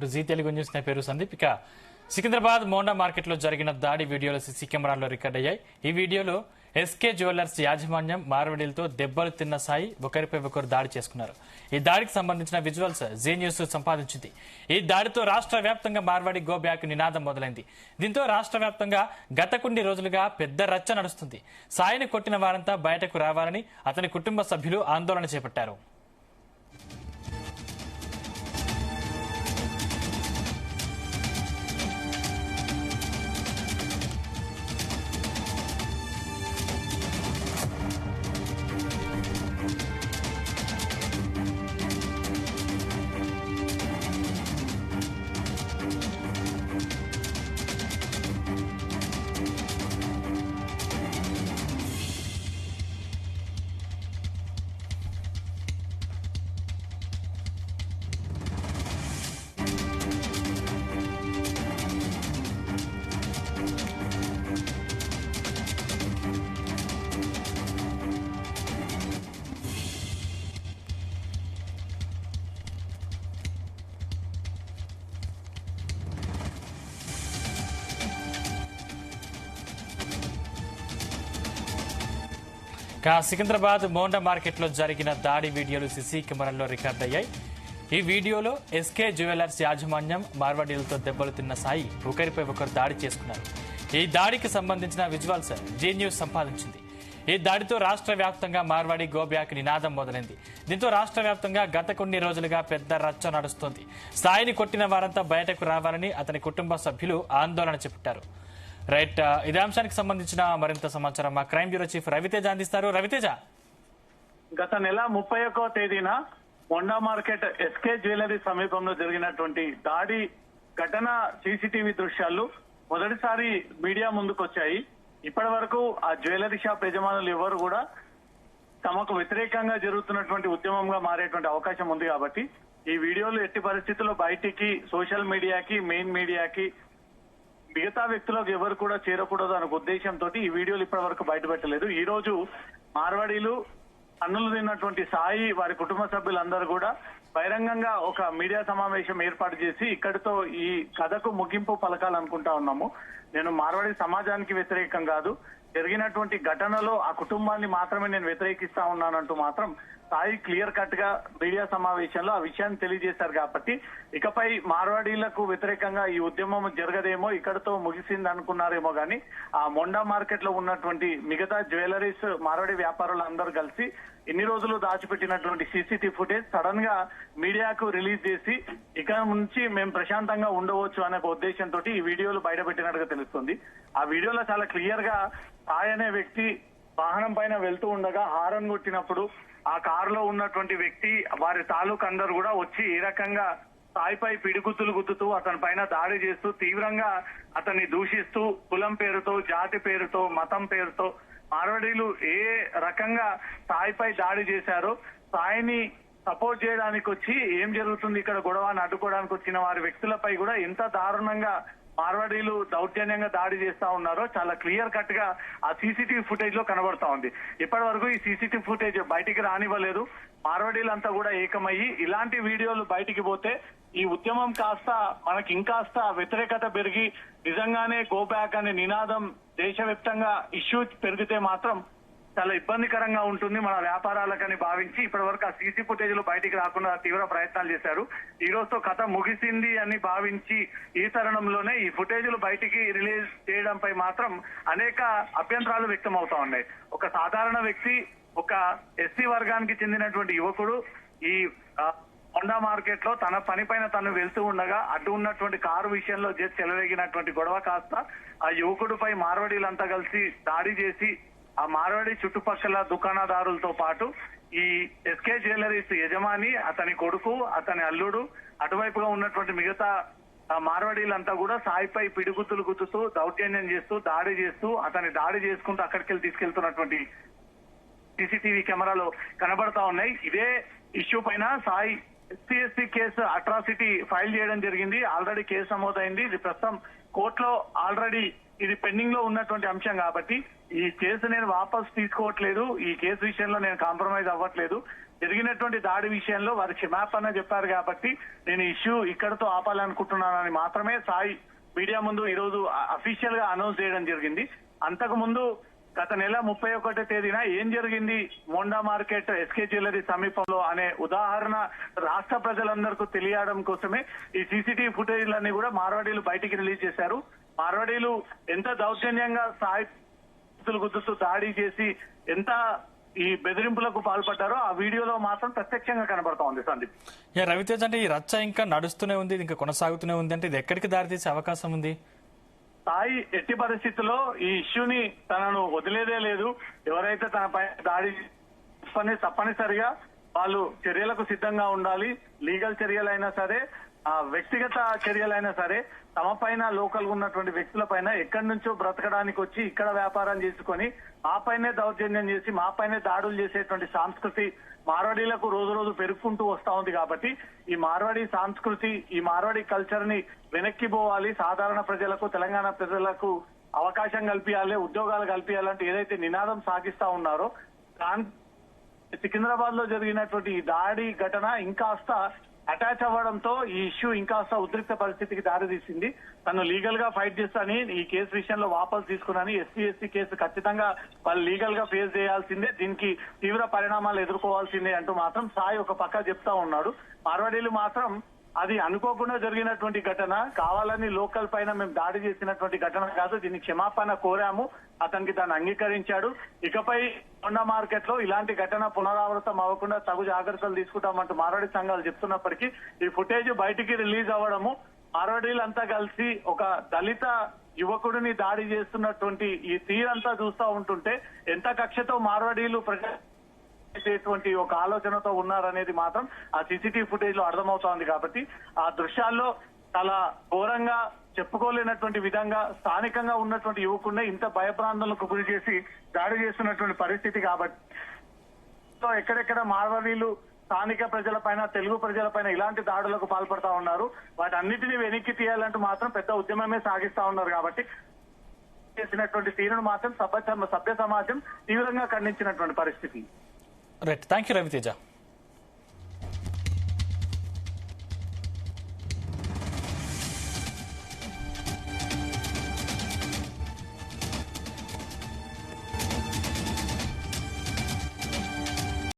G Telugu news నా పేరు సందీప్. ఇక సికింద్రాబాద్ మోండా మార్కెట్ లో జరిగిన దాడి వీడియోలు సీసీ కెమెరాల్లో రికార్డ్ అయ్యాయి. ఈ వీడియోలో ఎస్కే జ్యువెలర్స్ యాజమాన్యం మార్వడిలతో దెబ్బలు తిన్న సాయి ఒకరిపై ఒకరు దాడి చేసుకున్నారు. ఈ దాడికి సంబంధించిన విజువల్స్ జీ న్యూస్ సంపాదించింది. ఈ దాడితో రాష్ట్ర వ్యాప్తంగా మార్వాడి గో బ్యాక్ నినాదం మొదలైంది. దీంతో రాష్ట్ర వ్యాప్తంగా గత కొన్ని రోజులుగా పెద్ద రచ్చ నడుస్తుంది. సాయిని కొట్టిన వారంతా బయటకు రావాలని అతని కుటుంబ సభ్యులు ఆందోళన చేపట్టారు. సికింద్రాబాద్ మోండా మార్కెట్ లో జరిగిన దాడి వీడియోలు సీసీ కెమెరాల్లో రికార్డ్ అయ్యాయి. ఈ వీడియోలో ఎస్కే జ్యువెలర్స్ యాజమాన్యం మార్వాడీలతో దెబ్బలు తిన్న సాయి ఒకరిపై ఒకరు దాడి చేసుకున్నారు. ఈ దాడికి సంబంధించిన విజువల్స్ జీ న్యూస్ సంపాదించింది. ఈ దాడితో రాష్ట్ర వ్యాప్తంగా మార్వాడి గో బ్యాక్ నినాదం మొదలైంది. దీంతో రాష్ట్ర వ్యాప్తంగా గత కొన్ని రోజులుగా పెద్ద రచ్చ నడుస్తోంది. సాయిని కొట్టిన వారంతా బయటకు రావాలని అతని కుటుంబ సభ్యులు ఆందోళన చేపట్టారు. రైట్, ఇదే అంశానికి సంబంధించిన మరింత సమాచారం మా క్రైమ్ బ్యూరో చీఫ్ రవితేజ అందిస్తారు. రవితేజ, గత నెల 31వ తేదీన మొండా మార్కెట్ ఎస్కే జ్యువెలరీ సమీపంలో జరిగినటువంటి దాడి ఘటన సీసీటీవీ దృశ్యాలు మొదటిసారి మీడియా ముందుకు వచ్చాయి. ఇప్పటి వరకు ఆ జ్యువెలరీ షాప్ యజమానులు ఎవరు కూడా తమకు వ్యతిరేకంగా జరుగుతున్నటువంటి ఉద్యమంగా మారేటువంటి అవకాశం ఉంది కాబట్టి ఈ వీడియోలు ఎట్టి పరిస్థితుల్లో బయటికి సోషల్ మీడియాకి, మెయిన్ మీడియాకి, మిగతా వ్యక్తులకు ఎవరు కూడా చేరకూడదు అనే ఉద్దేశంతో ఈ వీడియోలు ఇప్పటి వరకు బయటపెట్టలేదు. ఈ రోజు మార్వాడీలు అన్నులు తిన్నటువంటి సాయి వారి కుటుంబ సభ్యులందరూ కూడా బహిరంగంగా ఒక మీడియా సమావేశం ఏర్పాటు చేసి ఇక్కడితో ఈ కథకు ముగింపు పలకాలనుకుంటా ఉన్నాము. నేను మార్వాడి సమాజానికి వ్యతిరేకం కాదు, జరిగినటువంటి ఘటనలో ఆ కుటుంబాన్ని మాత్రమే నేను వ్యతిరేకిస్తా ఉన్నానంటూ మాత్రం సాయి క్లియర్ కట్ గా మీడియా సమావేశంలో ఆ విషయాన్ని తెలియజేశారు. కాబట్టి ఇకపై మార్వాడీలకు వ్యతిరేకంగా ఈ ఉద్యమం జరగదేమో, ఇక్కడతో ముగిసింది అనుకున్నారేమో గానీ ఆ మొండా మార్కెట్ లో ఉన్నటువంటి మిగతా జ్యువెలరీస్ మార్వాడి వ్యాపారులు అందరూ కలిసి ఇన్ని రోజులు దాచిపెట్టినటువంటి సీసీటీవీ ఫుటేజ్ సడన్ గా మీడియాకు రిలీజ్ చేసి ఇక నుంచి మేము ప్రశాంతంగా ఉండవచ్చు అనే ఉద్దేశంతో ఈ వీడియోలు బయటపెట్టినట్టుగా తెలుస్తుంది. ఆ వీడియోలో చాలా క్లియర్ గా సాయి అనే వ్యక్తి వాహనం పైన వెళ్తూ ఉండగా హారన్ కొట్టినప్పుడు ఆ కారులో ఉన్నటువంటి వ్యక్తి వారి తాలూకు అందరూ కూడా వచ్చి ఏ రకంగా సాయిపై పిడిగుద్దులు గుద్దుతూ అతని పైన దాడి చేస్తూ తీవ్రంగా అతన్ని దూషిస్తూ కులం పేరుతో, జాతి పేరుతో, మతం పేరుతో మార్వాడీలు ఏ రకంగా సాయిపై దాడి చేశారో, సాయిని సపోర్ట్ చేయడానికి వచ్చి ఏం జరుగుతుంది ఇక్కడ గొడవని అడ్డుకోవడానికి వచ్చిన వారి వ్యక్తులపై కూడా ఎంత దారుణంగా మార్వాడీలు దౌర్జన్యంగా దాడి చేస్తా ఉన్నారో చాలా క్లియర్ కట్ గా ఆ సీసీటీవీ ఫుటేజ్ లో కనబడతా ఉంది. ఇప్పటి వరకు ఈ సీసీటీవీ ఫుటేజ్ బయటికి రానివ్వలేదు. మార్వాడీలంతా కూడా ఏకమయ్యి ఇలాంటి వీడియోలు బయటికి పోతే ఈ ఉద్యమం కాస్త మనకి ఇంకాస్త వ్యతిరేకత పెరిగి నిజంగానే గో బ్యాక్ అనే నినాదం దేశవ్యాప్తంగా ఇష్యూ పెరిగితే మాత్రం చాలా ఇబ్బందికరంగా ఉంటుంది మన వ్యాపారాలకని భావించి ఇప్పటి వరకు ఆ సీసీ ఫుటేజ్ లో బయటికి రాకుండా తీవ్ర ప్రయత్నాలు చేశారు. ఈ రోజుతో కథ ముగిసింది అని భావించి ఈ తరుణంలోనే ఈ ఫుటేజ్లు బయటికి రిలీజ్ చేయడంపై మాత్రం అనేక అభ్యంతరాలు వ్యక్తం అవుతా ఉన్నాయి. ఒక సాధారణ వ్యక్తి, ఒక ఎస్సీ వర్గానికి చెందినటువంటి యువకుడు ఈ మొండా మార్కెట్ లో తన పని పైన తను వెళ్తూ ఉండగా అడ్డు ఉన్నటువంటి కారు విషయంలో చెలరేగినటువంటి గొడవ కాస్త ఆ యువకుడిపై మార్వాడీలంతా కలిసి దాడి చేసి ఆ మార్వాడి చుట్టుపక్కల దుకాణదారులతో పాటు ఈ ఎస్కే జ్యువెలరీస్ యజమాని, అతని కొడుకు, అతని అల్లుడు, అటువైపుగా ఉన్నటువంటి మిగతా మార్వాడీలంతా కూడా సాయిపై పిడిగుద్దులు గుద్దుతూ దౌర్జన్యం చేస్తూ దాడి చేస్తూ అతన్ని దాడి చేసుకుంటూ అక్కడికి తీసుకెళ్తున్నటువంటి సీసీటీవీ కెమెరాలో కనబడతా ఉన్నాయి. ఇదే ఇష్యూ పైన Sai SC case atrocity file చేయడం జరిగింది. ఆల్రెడీ కేసు నమోదైంది. ఇది ప్రస్తుతం కోర్టులో ఆల్రెడీ ఇది పెండింగ్ లో ఉన్నటువంటి అంశం కాబట్టి ఈ కేసు నేను వాపస్ తీసుకోవట్లేదు, ఈ కేసు విషయంలో నేను కాంప్రమైజ్ అవ్వట్లేదు. జరిగినటువంటి దాడి విషయంలో వారు క్షమాపణ చెప్పారు కాబట్టి నేను ఇష్యూ ఇక్కడతో ఆపాలనుకుంటున్నానని మాత్రమే సాయి మీడియా ముందు ఈ రోజు అఫీషియల్ గా అనౌన్స్ చేయడం జరిగింది. అంతకు ముందు గత నెల 31వ తేదీన ఏం జరిగింది మోండా మార్కెట్ ఎస్కే జ్యువెలరీ సమీపంలో అనే ఉదాహరణ రాష్ట్ర ప్రజలందరికీ తెలియడం కోసమే ఈ సీసీటీవీ ఫుటేజ్లన్నీ కూడా మార్వాడీలు బయటికి రిలీజ్ చేశారు. మార్వాడీలు ఎంత దౌర్జన్యంగా సాయి గుద్దుతూ దాడి చేసి ఎంత ఈ బెదిరింపులకు పాల్పడ్డారో ఆ వీడియోలో మాత్రం ప్రత్యక్షంగా కనబడతా ఉంది సందీప్. రవితేజ్, అంటే ఈ రచ్చ ఇంకా నడుస్తూనే ఉంది, ఇంకా కొనసాగుతూనే ఉంది, అంటే ఇది ఎక్కడికి దారితీసే అవకాశం ఉంది? సాయి ఎట్టి పరిస్థితుల్లో ఈ ఇష్యూని తనను వదిలేదే లేదు. ఎవరైతే తనపై దాడి తప్పనిసరిగా వాళ్ళు చర్యలకు సిద్ధంగా ఉండాలి. లీగల్ చర్యలైనా సరే, వ్యక్తిగత చర్యలైనా సరే, తమ పైన లోకల్ ఉన్నటువంటి వ్యక్తుల పైన ఎక్కడి నుంచో బ్రతకడానికి వచ్చి ఇక్కడ వ్యాపారం చేసుకొని మా పైనే దౌర్జన్యం చేసి మా పైనే దాడులు చేసేటువంటి సంస్కృతి మార్వాడీలకు రోజు రోజు పెరుగుకుంటూ వస్తా ఉంది. కాబట్టి ఈ మార్వాడీ సంస్కృతి, ఈ మార్వాడీ కల్చర్ ని వెనక్కి పోవాలి. సాధారణ ప్రజలకు, తెలంగాణ ప్రజలకు అవకాశం కల్పించాలి, ఉద్యోగాలు కల్పించాలంటే ఏదైతే నినాదం సాగిస్తా ఉన్నారో దాని సికింద్రాబాద్ లో జరిగినటువంటి ఈ దాడి ఘటన ఇంకాస్త అటాచ్ అవ్వడంతో ఈ ఇష్యూ ఇంకాస్త ఉద్రిక్త పరిస్థితికి దారితీసింది. తను లీగల్ గా ఫైట్ చేస్తానని, ఈ కేసు విషయంలో వాపసు తీసుకున్నాని, ఎస్సీ కేసు ఖచ్చితంగా వాళ్ళు లీగల్ గా ఫేస్ చేయాల్సిందే, దీనికి తీవ్ర పరిణామాలు ఎదుర్కోవాల్సిందే అంటూ మాత్రం సాయి ఒక పక్క చెప్తా ఉన్నాడు. మార్వాడీలు మాత్రం అది అనుకోకుండా జరిగినటువంటి ఘటన, కావాలని లోకల్ పైన మేము దాడి చేసినటువంటి ఘటన కాదు, దీన్ని క్షమాపణ కోరాము, అతనికి దాన్ని అంగీకరించాడు. ఇకపై కొండ మార్కెట్ లో ఇలాంటి ఘటన పునరావృతం అవ్వకుండా తగు జాగ్రత్తలు తీసుకుంటామంటూ మార్వాడి సంఘాలు చెప్తున్నప్పటికీ ఈ ఫుటేజ్ బయటికి రిలీజ్ అవ్వడము, మార్వాడీలంతా కలిసి ఒక దళిత యువకుడిని దాడి చేస్తున్నటువంటి ఈ తీరంతా చూస్తూ ఉంటుంటే ఎంత కక్షతో మార్వాడీలు చేసేటువంటి ఒక ఆలోచనతో ఉన్నారనేది మాత్రం ఆ సీసీటీవీ ఫుటేజ్ లో అర్థమవుతోంది. కాబట్టి ఆ దృశ్యాల్లో చాలా ఘోరంగా, చెప్పుకోలేనటువంటి విధంగా స్థానికంగా ఉన్నటువంటి యువకుడిని ఇంత భయప్రాంతాలకు గురి చేసి దాడి చేస్తున్నటువంటి పరిస్థితి. కాబట్టి ఎక్కడెక్కడ మార్వాడీలు స్థానిక ప్రజలపైన, తెలుగు ప్రజలపైన ఇలాంటి దాడులకు పాల్పడతా ఉన్నారు, వాటన్నిటిని వెనక్కి తీయాలంటూ మాత్రం పెద్ద ఉద్యమమే సాగిస్తా ఉన్నారు. కాబట్టి చేసినటువంటి తీరును మాత్రం సభ్య సమాజం తీవ్రంగా ఖండించినటువంటి పరిస్థితి. Right, thank you Raviteja.